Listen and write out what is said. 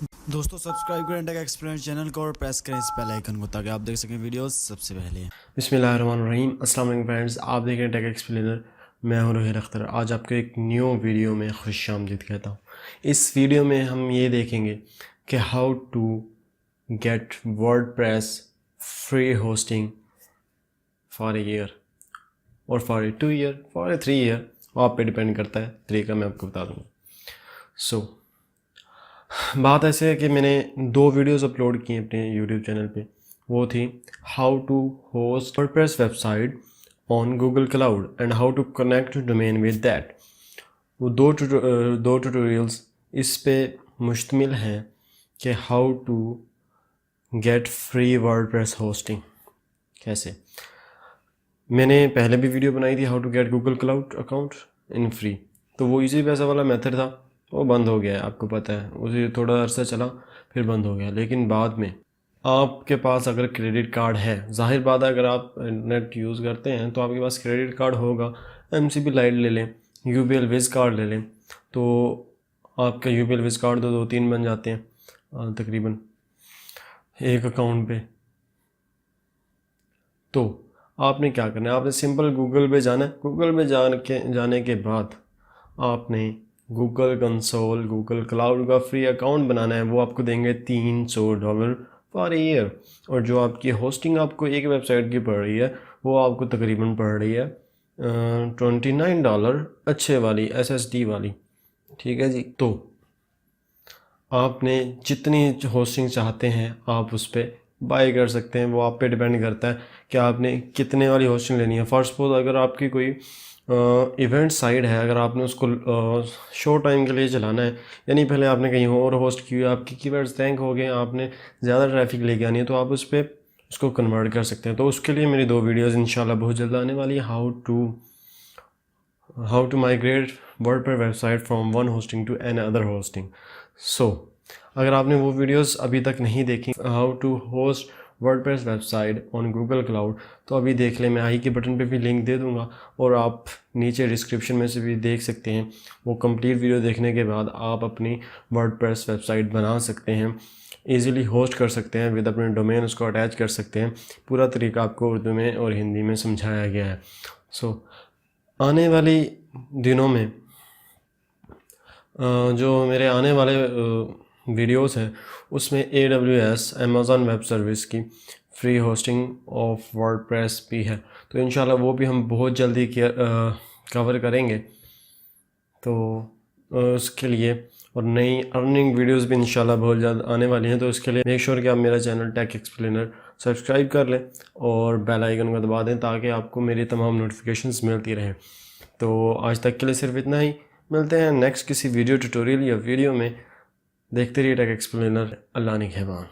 دوستو سبسکرائب کریں ٹیک explainer channel کو اور پریس کریں اس بیل آئیکن کو تاکہ آپ دیکھ سکیں ویڈیوز سب سے پہلے۔ بسم اللہ الرحمن الرحیم۔ السلام علیکم فرینڈز، آپ دیکھ رہے ہیں ٹیک ایکسپلینر، میں ہوں روہیر اختر۔ آج آپ کو ایک نیو ویڈیو میں خوش آمدید کہتا ہوں۔ اس ویڈیو میں ہم یہ دیکھیں گے کہ how to get WordPress free hosting for a year اور for a 2 year for a 3 year, وہ آپ پہ ڈیپینڈ کرتا ہے، طریقہ میں آپ کو بتا دوں گا۔ سو بات ایسے ہے کہ میں نے 2 ویڈیوز اپلوڈ کی ہیں اپنے یوٹیوب چینل پہ، وہ تھی how to host WordPress website on Google Cloud and how to connect domain with that. وہ دو ٹیوٹوریلز اس پہ مشتمل ہیں کہ how to get free WordPress hosting کیسے۔ میں نے پہلے بھی ویڈیو بنائی تھی how to get Google Cloud account in free, تو وہ ایزی پیسہ والا میتھڈ تھا، وہ بند ہو گیا ہے، آپ کو پتہ ہے، اسے تھوڑا عرصہ چلا پھر بند ہو گیا۔ لیکن بعد میں آپ کے پاس اگر کریڈٹ کارڈ ہے، ظاہر بات ہے اگر آپ انٹرنیٹ یوز کرتے ہیں تو آپ کے پاس کریڈٹ کارڈ ہوگا، ایم سی بی لائٹ لے لیں، U B L wiz card لے لیں، تو آپ کا U B L wiz card 2-3 بن جاتے ہیں تقریباً ایک اکاؤنٹ پہ۔ تو آپ نے کیا کرنا ہے، آپ نے سمپل گوگل پہ جانا ہے، گوگل پہ جانے کے بعد آپ نے گوگل کنسول گوگل کلاؤڈ کا فری اکاؤنٹ بنانا ہے۔ وہ آپ کو دیں گے $300 فار اے ایئر، اور جو آپ کی ہوسٹنگ آپ کو ایک ویب سائٹ کی پڑ رہی ہے وہ آپ کو تقریباً پڑ رہی ہے $29 اچھے والی ایس ایس ڈی والی، ٹھیک ہے جی۔ تو آپ نے جتنی ہوسٹنگ چاہتے ہیں آپ اس پہ بائی کر سکتے ہیں، وہ آپ پہ ڈیپینڈ کرتا ہے کہ آپ نے کتنے والی ہوسٹنگ لینی ہے۔ فار سپوز اگر آپ کی کوئی ایونٹ سائٹ ہے، اگر آپ نے اس کو شورٹ ٹائم کے لیے چلانا ہے، یعنی پہلے آپ نے کہیں اور ہوسٹ کی ہوئی، آپ کی کی ورڈز رینک ہو گئے، آپ نے زیادہ ٹریفک لے کے آنی ہے، تو آپ اس پہ اس کو کنورٹ کر سکتے ہیں۔ تو اس کے لیے میری 2 ویڈیوز انشاءاللہ بہت جلد آنے والی ہیں، how to migrate WordPress website from one hosting to another hosting. So اگر آپ نے وہ ویڈیوز ابھی تک نہیں دیکھی how to host WordPress website on Google cloud, تو ابھی دیکھ لیں، میں آئی کے بٹن پہ بھی لنک دے دوں گا، اور آپ نیچے ڈسکرپشن میں سے بھی دیکھ سکتے ہیں۔ وہ کمپلیٹ ویڈیو دیکھنے کے بعد آپ اپنی ورڈ پریس ویب سائٹ بنا سکتے ہیں، ایزیلی ہوسٹ کر سکتے ہیں ود اپنے ڈومین، اس کو اٹیچ کر سکتے ہیں۔ پورا طریقہ آپ کو اردو میں اور ہندی میں سمجھایا گیا ہے۔ سو آنے والی دنوں میں جو میرے آنے والے ویڈیوز ہیں اس میں AWS امیزون ویب سروس کی free hosting of word press بھی ہے، تو انشاءاللہ وہ بھی ہم بہت جلدی کور کریں گے۔ تو اس کے لیے اور نئی ارننگ ویڈیوز بھی انشاءاللہ بہت جلد آنے والی ہیں، تو اس کے لیے میک شور کہ آپ میرا چینل ٹیک ایکسپلینر سبسکرائب کر لیں اور بیل آئیکن کو دبا دیں تاکہ آپ کو میری تمام نوٹیفیکیشنز ملتی رہیں۔ تو آج تک کے لیے صرف اتنا ہی، ملتے ہیں نیکسٹ کسی ویڈیو ٹیوٹوریل یا ویڈیو میں۔ دیکھتے رہیے ٹیک ایکسپلینر۔ اللہ نگہبان۔